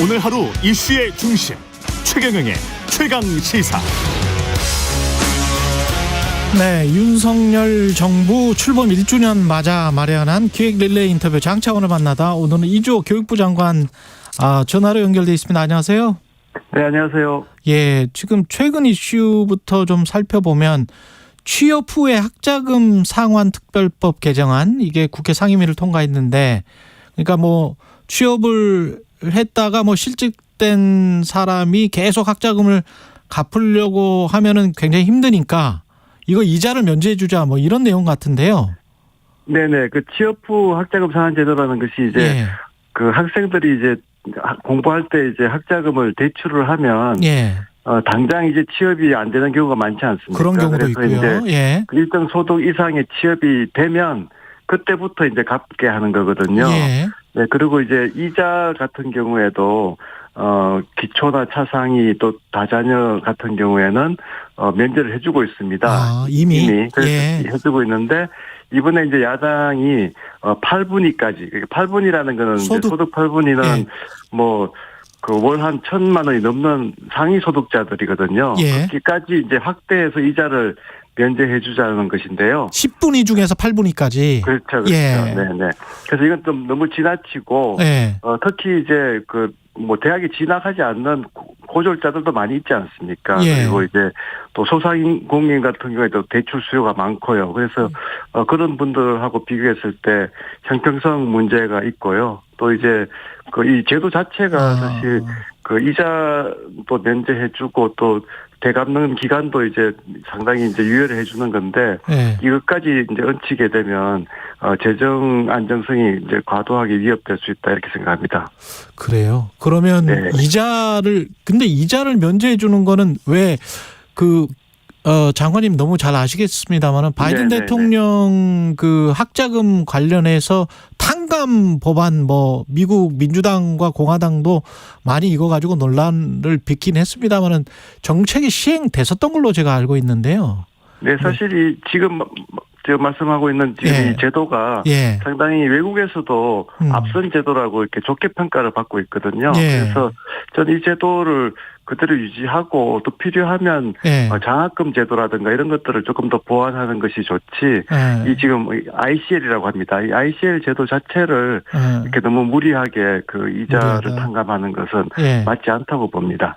오늘 하루 이슈의 중심 최경영의 최강 시사. 네, 윤석열 정부 출범 1주년 맞아 마련한 기획 릴레이 인터뷰 장차원을 만나다 오늘은 이주호 교육부 장관 전화로 연결돼 있습니다. 안녕하세요. 네, 안녕하세요. 예, 지금 최근 이슈부터 좀 살펴보면 취업 후에 학자금 상환 특별법 개정안, 이게 국회 상임위를 통과했는데, 그러니까 뭐 취업을 했다가 뭐 실직된 사람이 계속 학자금을 갚으려고 하면은 굉장히 힘드니까 이거 이자를 면제해 주자 뭐 이런 내용 같은데요. 네네. 그 취업 후 학자금 상환 제도라는 것이 이제 예. 그 학생들이 이제 공부할 때 이제 학자금을 대출을 하면 예. 당장 이제 취업이 안 되는 경우가 많지 않습니까? 그런 경우도 그래서 있고요. 이제 예. 일정 소득 이상의 취업이 되면 그때부터 이제 갚게 하는 거거든요. 예. 네, 그리고 이제 이자 같은 경우에도 기초나 차상위 또 다자녀 같은 경우에는 면제를 해주고 있습니다. 이미 그래서 예. 해주고 있는데 이번에 이제 야당이 8분위까지, 8분이라는 거는 소득 8분위는 예. 뭐 그 월 한 1,000만 원이 넘는 상위 소득자들이거든요. 예. 거기까지 이제 확대해서 이자를 면제해 주자는 것인데요. 10분위 중에서 8분위까지. 그렇죠. 예. 네네. 그래서 이건 좀 너무 지나치고, 예. 특히 이제 뭐 대학에 진학하지 않는 고졸자들도 많이 있지 않습니까? 예. 그리고 이제 또 소상공인 같은 경우에도 대출 수요가 많고요. 그래서 그런 분들하고 비교했을 때 형평성 문제가 있고요. 또 이제 이 제도 자체가 사실 이자도 면제해주고 또 되갚는 기간도 이제 상당히 이제 유예를 해주는 건데, 예. 이것까지 이제 얹히게 되면 재정 안정성이 이제 과도하게 위협될 수 있다 이렇게 생각합니다. 그래요. 그러면 네. 근데 이자를 면제해 주는 거는 왜 장관님 너무 잘 아시겠습니다만은 바이든 네네네. 대통령 그 학자금 관련해서 탕감 법안 뭐 미국 민주당과 공화당도 많이 이거 가지고 논란을 빚긴 했습니다만은 정책이 시행됐었던 걸로 제가 알고 있는데요. 네, 사실 지금 제가 말씀하고 있는 지금 예. 이 제도가 예. 상당히 외국에서도 앞선 제도라고 이렇게 좋게 평가를 받고 있거든요. 예. 그래서 저는 이 제도를 그대로 유지하고 또 필요하면 예. 장학금 제도라든가 이런 것들을 조금 더 보완하는 것이 좋지. 예. 이 지금 ICL이라고 합니다. 이 ICL 제도 자체를 이렇게 너무 무리하게 이자를 무리하다. 탕감하는 것은 예. 맞지 않다고 봅니다.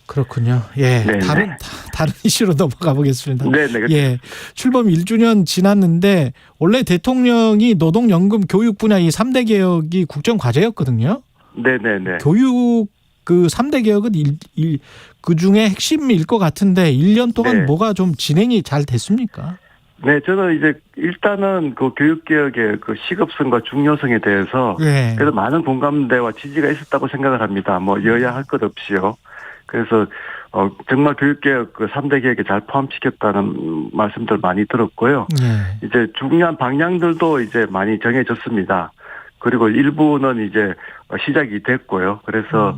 그렇군요. 예. 네네. 다른 이슈로 넘어가 보겠습니다. 네네. 예. 출범 1주년 지났는데 원래 대통령이 노동연금 교육 분야 이 3대 개혁이 국정 과제였거든요. 네네네. 교육 3대 개혁은 그 중에 핵심일 것 같은데 1년 동안 네. 뭐가 좀 진행이 잘 됐습니까? 네, 저는 이제 일단은 교육개혁의 시급성과 중요성에 대해서 네. 그래도 많은 공감대와 지지가 있었다고 생각을 합니다. 뭐 여야 할 것 없이요. 그래서 정말 교육개혁 3대 개혁에 잘 포함시켰다는 말씀들 많이 들었고요. 네. 이제 중요한 방향들도 이제 많이 정해졌습니다. 그리고 일부는 이제 시작이 됐고요. 그래서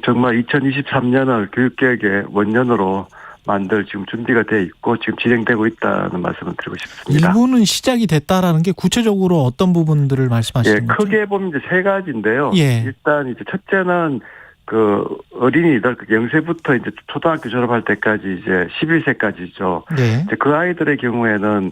정말 2023년을 교육개혁의 원년으로 만들 지금 준비가 돼 있고 지금 진행되고 있다는 말씀을 드리고 싶습니다. 일부는 시작이 됐다라는 게 구체적으로 어떤 부분들을 말씀하시는 거죠? 크게 보면 이제 세 가지인데요. 예. 일단 이제 첫째는 어린이들 0세부터 이제 초등학교 졸업할 때까지 이제 11세까지죠. 네. 이제 그 아이들의 경우에는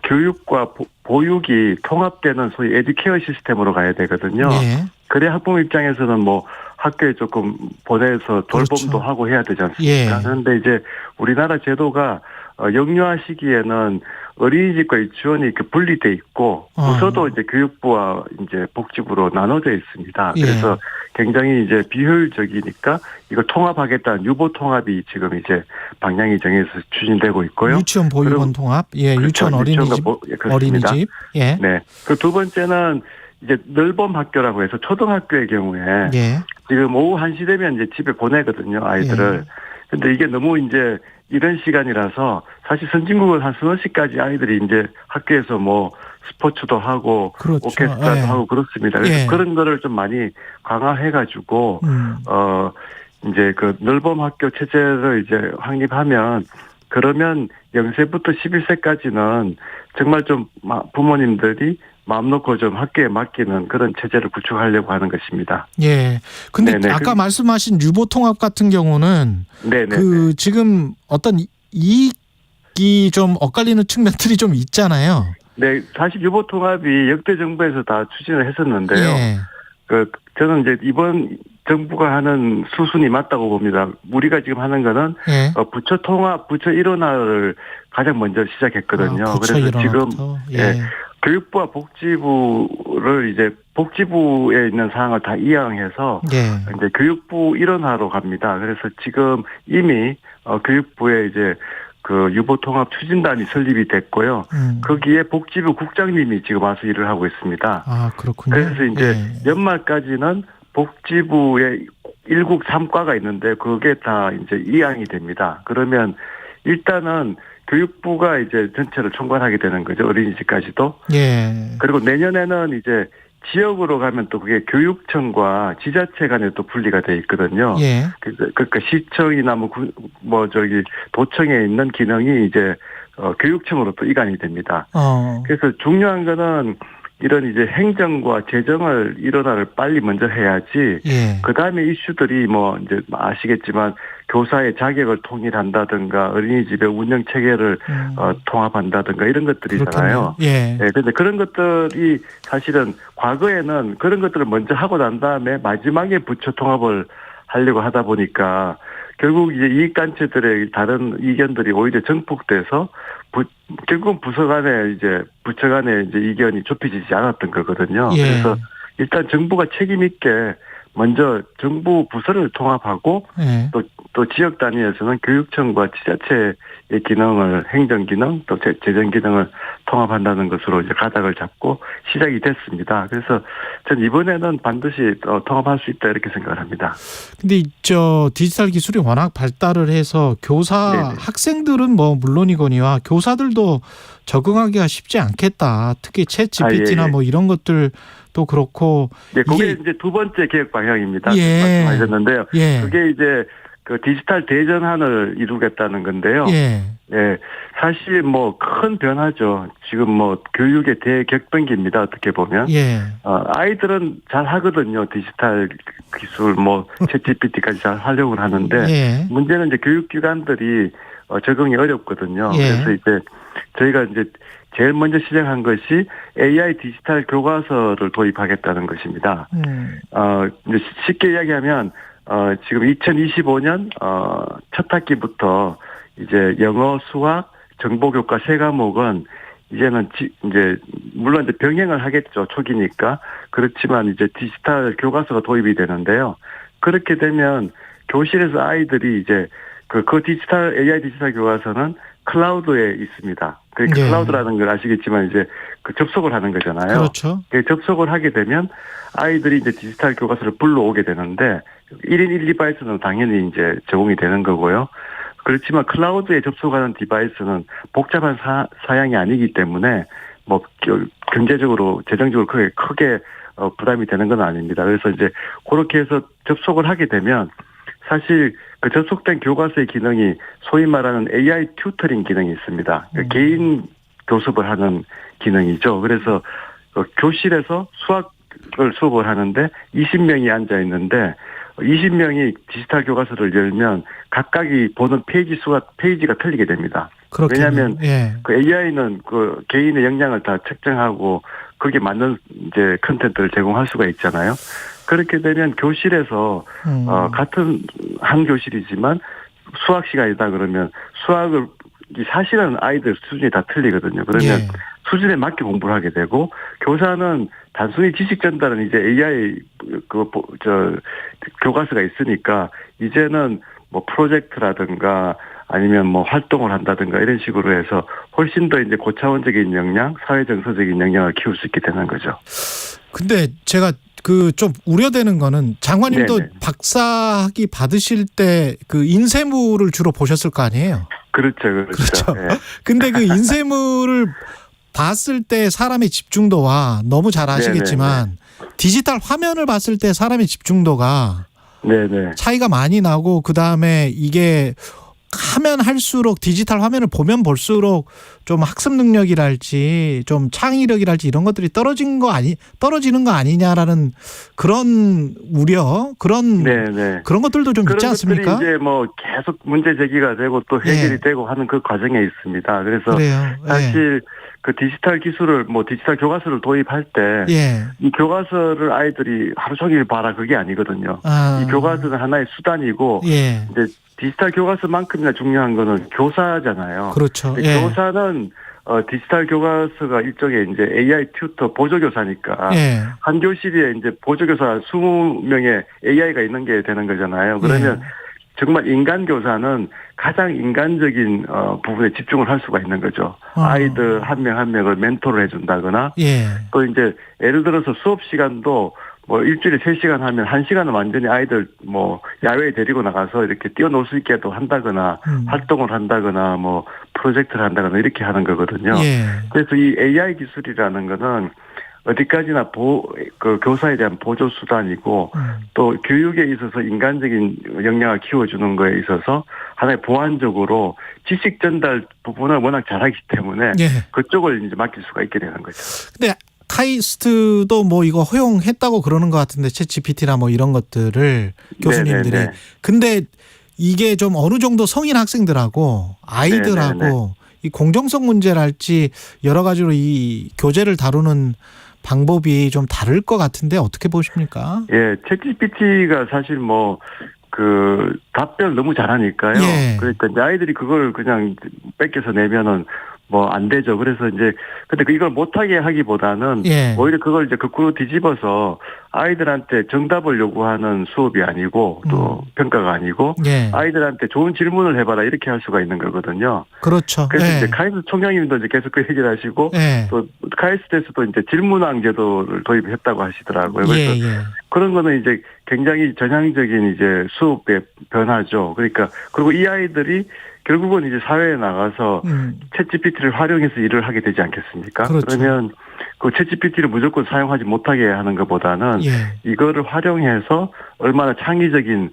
교육과 보육이 통합되는 소위 에듀케어 시스템으로 가야 되거든요. 네. 그래 학부모 입장에서는 뭐 학교에 조금 보내서 돌봄도 그렇죠. 하고 해야 되지 않습니까? 예. 그런데 이제 우리나라 제도가 영유아 시기에는 어린이집과 유치원이 이렇게 분리돼 있고 부서도 이제 교육부와 이제 복지부로 나눠져 있습니다. 예. 그래서 굉장히 이제 비효율적이니까 이걸 통합하겠다는 유보 통합이 지금 이제 방향이 정해서 추진되고 있고요. 유치원 보육원 통합, 예, 그렇죠. 유치원 어린이집, 그렇습니다. 어린이집, 예, 네. 그 두 번째는 이제 늘봄 학교라고 해서 초등학교의 경우에 예, 지금 오후 1시 되면 이제 집에 보내거든요, 아이들을. 근데 이게 너무 이제 이런 시간이라서 사실 선진국은 한 서너 시까지 아이들이 이제 학교에서 뭐 스포츠도 하고 그렇죠. 오케스트라도 예. 하고 그렇습니다. 그래서 예. 그런 거를 좀 많이 강화해가지고 이제 늘봄 학교 체제를 이제 확립하면 그러면 0세부터 11세까지는 정말 좀 부모님들이 마음 놓고 좀 학교에 맡기는 그런 체제를 구축하려고 하는 것입니다. 예. 근데 네네. 아까 말씀하신 유보통합 같은 경우는 네네. 그 지금 어떤 이익이 좀 엇갈리는 측면들이 좀 있잖아요. 네, 사실 유보통합이 역대 정부에서 다 추진을 했었는데요. 예. 저는 이제 이번 정부가 하는 수순이 맞다고 봅니다. 우리가 지금 하는 거는 예. 부처 통합, 부처 일원화를 가장 먼저 시작했거든요. 부처 그래서 지금 일원화부터? 예, 교육부와 복지부를 이제 복지부에 있는 사항을 다 이양해서 예. 이제 교육부 일원화로 갑니다. 그래서 지금 이미 교육부에 이제 그 유보통합 추진단이 설립이 됐고요. 거기에 복지부 국장님이 지금 와서 일을 하고 있습니다. 아, 그렇군요. 그래서 이제 연말까지는 복지부에 1국 3과가 있는데 그게 다 이제 이양이 됩니다. 그러면 일단은 교육부가 이제 전체를 총괄하게 되는 거죠. 어린이집까지도. 예. 그리고 내년에는 이제 지역으로 가면 또 그게 교육청과 지자체 간에 또 분리가 돼 있거든요. 예. 그러니까 시청이나 도청에 있는 기능이 이제 교육청으로 또 이관이 됩니다. 그래서 중요한 거는 이런 이제 행정과 재정을 일원화를 빨리 먼저 해야지. 예. 그 다음에 이슈들이 뭐 이제 아시겠지만 교사의 자격을 통일한다든가 어린이집의 운영 체계를 통합한다든가 이런 것들이잖아요. 예. 네, 근데 그런 것들이 사실은 과거에는 그런 것들을 먼저 하고 난 다음에 마지막에 부처 통합을 하려고 하다 보니까 결국 이제 이익단체들의 다른 이견들이 오히려 정폭돼서 결국은 부처 간에 이제 이견이 좁혀지지 않았던 거거든요. 예. 그래서 일단 정부가 책임 있게 먼저 정부 부서를 통합하고 예. 또 지역 단위에서는 교육청과 지자체의 기능을 행정 기능 또 재정 기능을 통합한다는 것으로 이제 가닥을 잡고 시작이 됐습니다. 그래서 전 이번에는 반드시 통합할 수 있다 이렇게 생각을 합니다. 근데 디지털 기술이 워낙 발달을 해서 교사 네네. 학생들은 뭐 물론이거니와 교사들도 적응하기가 쉽지 않겠다. 특히 챗 GPT나 예. 뭐 이런 것들도 그렇고. 네, 그게 이제 두 번째 계획 방향입니다. 예. 말씀하셨는데요. 예. 그게 이제 그 디지털 대전환을 이루겠다는 건데요. 예. 예. 사실 뭐 큰 변화죠. 지금 뭐 교육의 대격변기입니다. 어떻게 보면. 예. 아이들은 잘 하거든요. 디지털 기술 챗GPT까지 잘 하려고 하는데 예. 문제는 이제 교육기관들이 적응이 어렵거든요. 예. 그래서 이제 저희가 이제 제일 먼저 시작한 것이 AI 디지털 교과서를 도입하겠다는 것입니다. 이제 쉽게 이야기하면 지금 2025년 첫 학기부터 이제 영어, 수학, 정보교과 세 과목은 이제는 이제 물론 이제 병행을 하겠죠. 초기니까. 그렇지만 이제 디지털 교과서가 도입이 되는데요. 그렇게 되면 교실에서 아이들이 이제 그 디지털 AI 디지털 교과서는 클라우드에 있습니다. 그러니까 예. 클라우드라는 걸 아시겠지만 이제 그 접속을 하는 거잖아요. 그렇죠. 접속을 하게 되면 아이들이 이제 디지털 교과서를 불러오게 되는데 1인 1디바이스는 당연히 이제 제공이 되는 거고요. 그렇지만 클라우드에 접속하는 디바이스는 복잡한 사양이 아니기 때문에 뭐 경제적으로 재정적으로 크게 부담이 되는 건 아닙니다. 그래서 이제 그렇게 해서 접속을 하게 되면 사실 그 접속된 교과서의 기능이 소위 말하는 AI 튜터링 기능이 있습니다. 개인 교습을 하는 기능이죠. 그래서 교실에서 수학을 수업을 하는데 20명이 앉아 있는데 20명이 디지털 교과서를 열면 각각이 보는 페이지가 틀리게 됩니다. 그렇겠네요. 왜냐하면 예. 그 AI는 그 개인의 역량을 다 측정하고 거기에 맞는 이제 컨텐츠를 제공할 수가 있잖아요. 그렇게 되면 교실에서 같은 한 교실이지만 수학 시간이다 그러면 수학을 사실은 아이들 수준이 다 틀리거든요. 그러면 예. 수준에 맞게 공부를 하게 되고 교사는 단순히 지식 전달은 이제 AI 교과서가 있으니까 이제는 뭐 프로젝트라든가 아니면 뭐 활동을 한다든가 이런 식으로 해서 훨씬 더 이제 고차원적인 역량, 사회 정서적인 역량을 키울 수 있게 되는 거죠. 근데 제가 그 좀 우려되는 거는 장관님도 네네. 박사학위 받으실 때 그 인쇄물을 주로 보셨을 거 아니에요? 그렇죠. 네. 근데 그 인쇄물을 봤을 때 사람의 집중도와 너무 잘 아시겠지만 디지털 화면을 봤을 때 사람의 집중도가 네네. 차이가 많이 나고 그다음에 이게 하면 할수록 디지털 화면을 보면 볼수록 좀 학습 능력이랄지 좀 창의력이랄지 이런 것들이 떨어지는 거 아니냐라는 그런 우려 그런 그런 것들도 좀 있지 않습니까? 그런 것들이 이제 뭐 계속 문제 제기가 되고 또 해결이 되고 하는 그 과정에 있습니다. 그래서 그래요. 사실 그 디지털 기술을 디지털 교과서를 도입할 때 이 교과서를 아이들이 하루 종일 봐라 그게 아니거든요. 이 교과서는 하나의 수단이고 이제 디지털 교과서만큼이나 중요한 거는 교사잖아요. 그렇죠. 교사는 디지털 교과서가 일종의 이제 AI 튜터 보조교사니까 한 교실에 이제 보조교사 20명의 AI가 있는 게 되는 거잖아요. 그러면 정말 인간 교사는 가장 인간적인 부분에 집중을 할 수가 있는 거죠. 아이들 한 명 한 명을 멘토를 해준다거나 또 이제 예를 들어서 수업 시간도 뭐 일주일에 3시간 하면 1시간은 완전히 아이들 뭐 야외에 데리고 나가서 이렇게 뛰어놀 수 있게도 한다거나 활동을 한다거나 뭐 프로젝트를 한다거나 이렇게 하는 거거든요. 그래서 이 AI 기술이라는 거는 어디까지나 그 교사에 대한 보조 수단이고 또 교육에 있어서 인간적인 역량을 키워주는 거에 있어서 하나의 보완적으로 지식 전달 부분을 워낙 잘하기 때문에 그쪽을 이제 맡길 수가 있게 되는 거죠. 근데 카이스트도 뭐 이거 허용했다고 그러는 것 같은데 챗GPT나 뭐 이런 것들을 교수님들이. 근데 이게 좀 어느 정도 성인 학생들하고 아이들하고 이 공정성 문제랄지 여러 가지로 이 교재를 다루는 방법이 좀 다를 것 같은데 어떻게 보십니까? 챗GPT가 사실 그 답변을 너무 잘하니까요. 그러니까 이제 아이들이 그걸 그냥 뺏겨서 내면은 안 되죠. 그래서 이제 근데 이걸 못하게 하기보다는 오히려 그걸 이제 거꾸로 뒤집어서 아이들한테 정답을 요구하는 수업이 아니고 또 평가가 아니고 아이들한테 좋은 질문을 해봐라 이렇게 할 수가 있는 거거든요. 그렇죠. 그래서 이제 카이스트 총장님도 이제 계속 그 얘기를 하시고 또 카이스트에서도 이제 질문왕 제도를 도입했다고 하시더라고요. 그래서 그런 거는 이제 굉장히 전향적인 이제 수업의 변화죠. 그러니까 그리고 이 아이들이 결국은 이제 사회에 나가서 챗GPT를 활용해서 일을 하게 되지 않겠습니까? 그러면 그 챗GPT를 무조건 사용하지 못하게 하는 것보다는 이거를 활용해서 얼마나 창의적인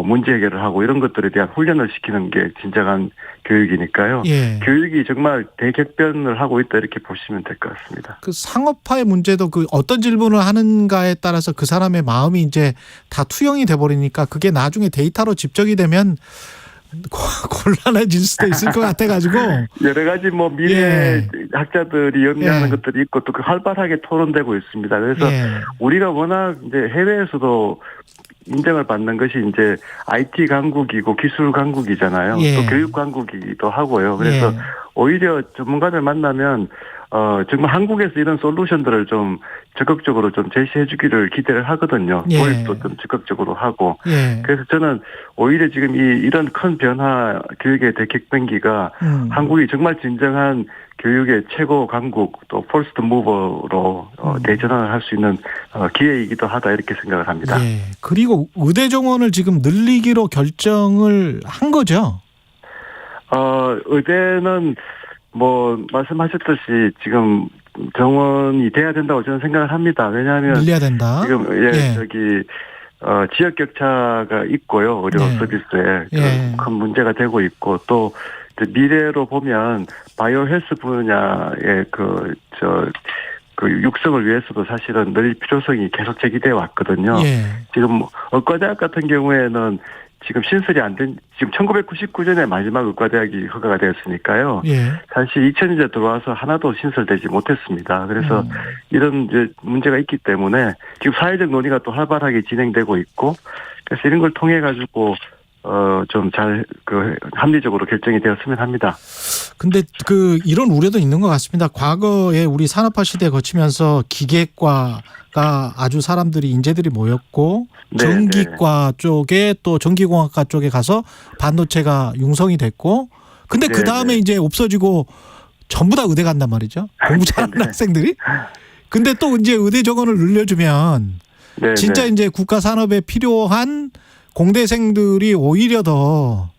문제 해결을 하고 이런 것들에 대한 훈련을 시키는 게 진정한 교육이니까요. 교육이 정말 대격변을 하고 있다 이렇게 보시면 될 것 같습니다. 그 상업화의 문제도 그 어떤 질문을 하는가에 따라서 그 사람의 마음이 이제 다 투영이 돼 버리니까 그게 나중에 데이터로 집적이 되면 곤란해질 수도 있을 것 같아가지고 여러 가지 미래 학자들이 염려하는 것들이 있고 또 활발하게 토론되고 있습니다. 그래서 우리가 워낙 이제 해외에서도 인정을 받는 것이 이제 IT 강국이고 기술 강국이잖아요. 또 교육 강국이기도 하고요. 그래서 오히려 전문가들 만나면 정말 한국에서 이런 솔루션들을 좀 적극적으로 좀 제시해 주기를 기대를 하거든요. 도입도 좀 적극적으로 하고. 그래서 저는 오히려 지금 이런 큰 변화 교육의 대격변기가 한국이 정말 진정한 교육의 최고 강국 또 퍼스트 무버로 대전환을 할 수 있는 기회이기도 하다 이렇게 생각을 합니다. 그리고 의대 정원을 지금 늘리기로 결정을 한 거죠? 의대는 말씀하셨듯이 지금 정원이 돼야 된다고 저는 생각을 합니다. 왜냐하면 늘려야 된다. 지금 지역 격차가 있고요. 의료 서비스에 큰 문제가 되고 있고 또 미래로 보면 바이오 헬스 분야의 그 육성을 위해서도 사실은 늘 필요성이 계속 제기되어 왔거든요. 지금 의과대학 같은 경우에는 지금 신설이 안 된, 지금 1999년에 마지막 의과대학이 허가가 되었으니까요. 사실 2000년대 들어와서 하나도 신설되지 못했습니다. 그래서 이런 이제 문제가 있기 때문에 지금 사회적 논의가 또 활발하게 진행되고 있고, 그래서 이런 걸 통해 가지고 좀 잘 합리적으로 결정이 되었으면 합니다. 근데 이런 우려도 있는 것 같습니다. 과거에 우리 산업화 시대 거치면서 기계과가 아주 사람들이 인재들이 모였고 전기과 쪽에 또 전기공학과 쪽에 가서 반도체가 융성이 됐고 근데 그 다음에 이제 없어지고 전부 다 의대 간단 말이죠. 공부 잘하는 학생들이. 근데 또 이제 의대 정원을 늘려주면 진짜 이제 국가 산업에 필요한 공대생들이 오히려 더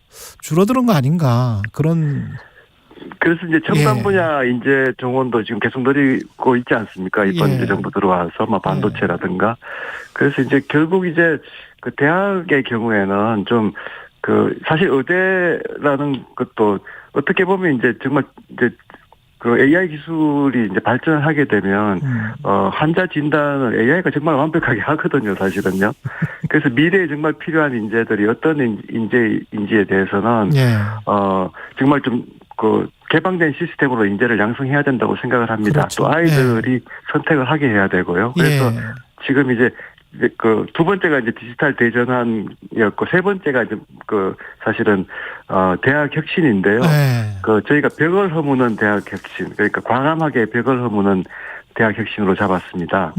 줄어드는 거 아닌가 그런. 그래서 이제 첨단 분야 인재 정원도 지금 계속 늘리고 있지 않습니까? 이번 이제 정부 들어와서 반도체라든가. 그래서 이제 결국 이제 그 대학의 경우에는 좀 사실 의대라는 것도 어떻게 보면 이제 정말 이제 그 AI 기술이 이제 발전을 하게 되면 환자 진단을 AI가 정말 완벽하게 하거든요, 사실은요. 그래서 미래에 정말 필요한 인재들이 어떤 인재인지에 대해서는 예. 정말 좀 개방된 시스템으로 인재를 양성해야 된다고 생각을 합니다. 그렇죠. 또 아이들이 선택을 하게 해야 되고요. 그래서 예. 지금 이제 두 번째가 이제 디지털 대전환이었고, 세 번째가 이제 사실은 대학 혁신인데요. 예. 저희가 벽을 허무는 대학 혁신, 그러니까 과감하게 벽을 허무는 대학 혁신으로 잡았습니다.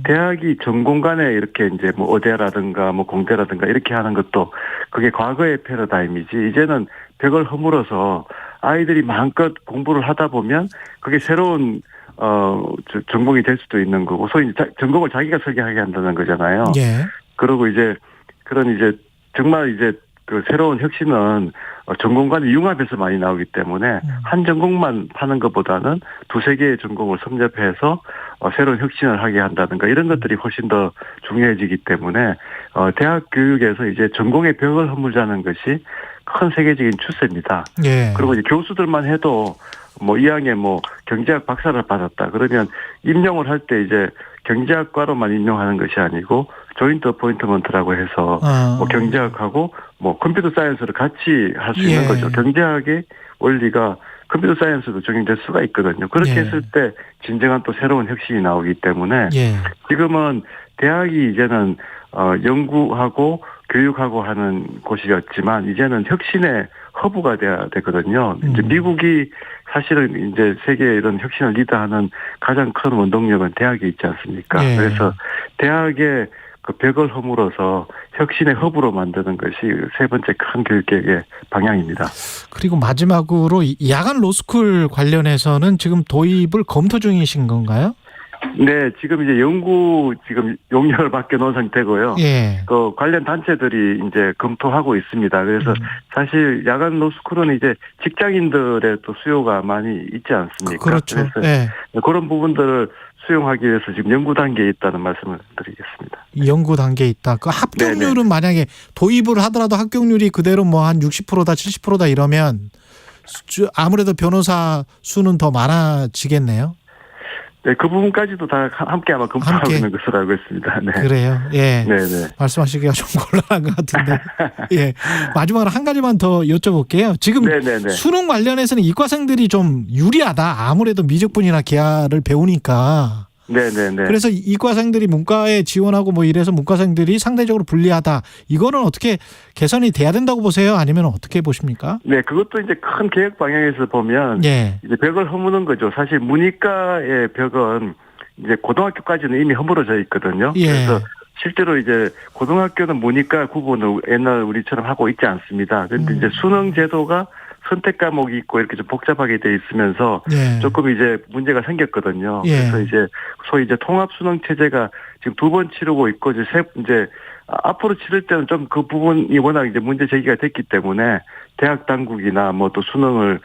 대학이 전공 간에 이렇게 이제 뭐 의대라든가 뭐 공대라든가 이렇게 하는 것도 그게 과거의 패러다임이지, 이제는 벽을 허물어서 아이들이 마음껏 공부를 하다 보면 그게 새로운 전공이 될 수도 있는 거고, 소위 전공을 자기가 설계하게 한다는 거잖아요. 예. 그리고 이제 그런 이제 정말 이제 새로운 혁신은 전공 간의 융합에서 많이 나오기 때문에 한 전공만 파는 것보다는 두세 개의 전공을 섭렵해서 새로운 혁신을 하게 한다든가 이런 것들이 훨씬 더 중요해지기 때문에 대학 교육에서 이제 전공의 벽을 허물자는 것이 큰 세계적인 추세입니다. 예. 그리고 이제 교수들만 해도 뭐 2학년 뭐 경제학 박사를 받았다 그러면 임용을 할 때 이제 경제학과로만 임용하는 것이 아니고 조인트 어포인트먼트라고 해서 뭐 경제학하고 뭐 컴퓨터 사이언스를 같이 할 수 있는 거죠. 경제학의 원리가 컴퓨터 사이언스도 적용될 수가 있거든요. 그렇게 했을 때 진정한 또 새로운 혁신이 나오기 때문에 지금은 대학이 이제는 연구하고 교육하고 하는 곳이었지만 이제는 혁신의 허브가 돼야 되거든요. 이제 미국이 사실은 이제 세계의 이런 혁신을 리드하는 가장 큰 원동력은 대학에 있지 않습니까? 그래서 대학의 벽을 허물어서 혁신의 허브로 만드는 것이 세 번째 큰 교육계획의 방향입니다. 그리고 마지막으로 야간 로스쿨 관련해서는 지금 도입을 검토 중이신 건가요? 네, 지금 이제 연구 용역을 맡겨놓은 상태고요. 예. 관련 단체들이 이제 검토하고 있습니다. 그래서 사실 야간 로스쿨은 이제 직장인들의 또 수요가 많이 있지 않습니까? 그렇죠. 그래서 그런 부분들을 수용하기 위해서 지금 연구 단계에 있다는 말씀을 드리겠습니다. 연구 단계에 있다. 그 합격률은 만약에 도입을 하더라도 합격률이 그대로 뭐 한 60%다 70%다 이러면 아무래도 변호사 수는 더 많아지겠네요. 네, 그 부분까지도 다 함께 아마 검토하고 있는 것으로 알고 있습니다. 네. 그래요. 예. 네네. 말씀하시기가 좀 곤란한 것 같은데. 예. 마지막으로 한 가지만 더 여쭤볼게요. 지금 네네네. 수능 관련해서는 이과생들이 좀 유리하다. 아무래도 미적분이나 기하를 배우니까. 네네네. 그래서 이과생들이 문과에 지원하고 뭐 이래서 문과생들이 상대적으로 불리하다. 이거는 어떻게 개선이 돼야 된다고 보세요? 아니면 어떻게 보십니까? 네, 그것도 이제 큰 계획 방향에서 보면 이제 벽을 허무는 거죠. 사실 문이과의 벽은 이제 고등학교까지는 이미 허물어져 있거든요. 그래서 실제로 이제 고등학교는 문이과 구분을 옛날 우리처럼 하고 있지 않습니다. 그런데 이제 수능 제도가 선택 과목이 있고 이렇게 좀 복잡하게 돼 있으면서 조금 이제 문제가 생겼거든요. 그래서 이제 소위 이제 통합 수능 체제가 지금 2번 치르고 있고 이제 앞으로 치를 때는 좀 그 부분이 워낙 이제 문제 제기가 됐기 때문에 대학 당국이나 뭐 또 수능을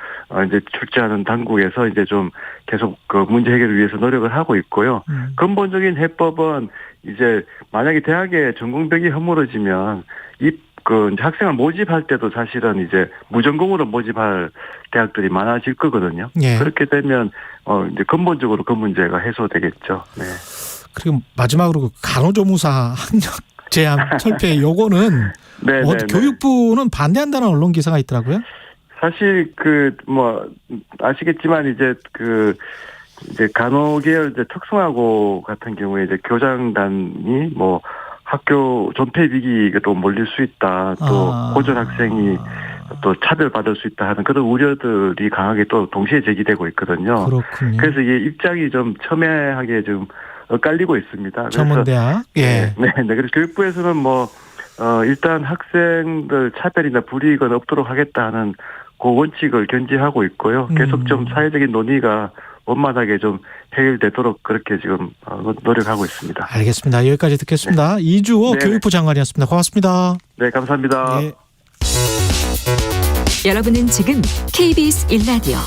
이제 출제하는 당국에서 이제 좀 계속 그 문제 해결을 위해서 노력을 하고 있고요. 근본적인 해법은 이제 만약에 대학에 전공벽이 허물어지면 이제 학생을 모집할 때도 사실은 이제 무전공으로 모집할 대학들이 많아질 거거든요. 그렇게 되면 이제 근본적으로 그 문제가 해소되겠죠. 네. 그리고 마지막으로 간호조무사 학력 제한 철폐 요거는 교육부는 반대한다는 언론 기사가 있더라고요. 사실 아시겠지만 이제 간호계열 이제 특성화고 같은 경우에 이제 교장단이 뭐 학교 존폐 위기가 또 몰릴 수 있다. 또 고졸 학생이 또 차별받을 수 있다 하는 그런 우려들이 강하게 또 동시에 제기되고 있거든요. 그렇군요. 그래서 이게 입장이 좀 첨예하게 좀 엇갈리고 있습니다. 전문대학. 그래서 교육부에서는 일단 학생들 차별이나 불이익은 없도록 하겠다 하는 그 원칙을 견지하고 있고요. 계속 좀 사회적인 논의가 원만하게 좀 해결되도록 그렇게 지금 노력하고 있습니다. 알겠습니다. 여기까지 듣겠습니다. 이주호 교육부 장관이었습니다. 고맙습니다. 네, 감사합니다. 여러분은 지금 KBS 1라디오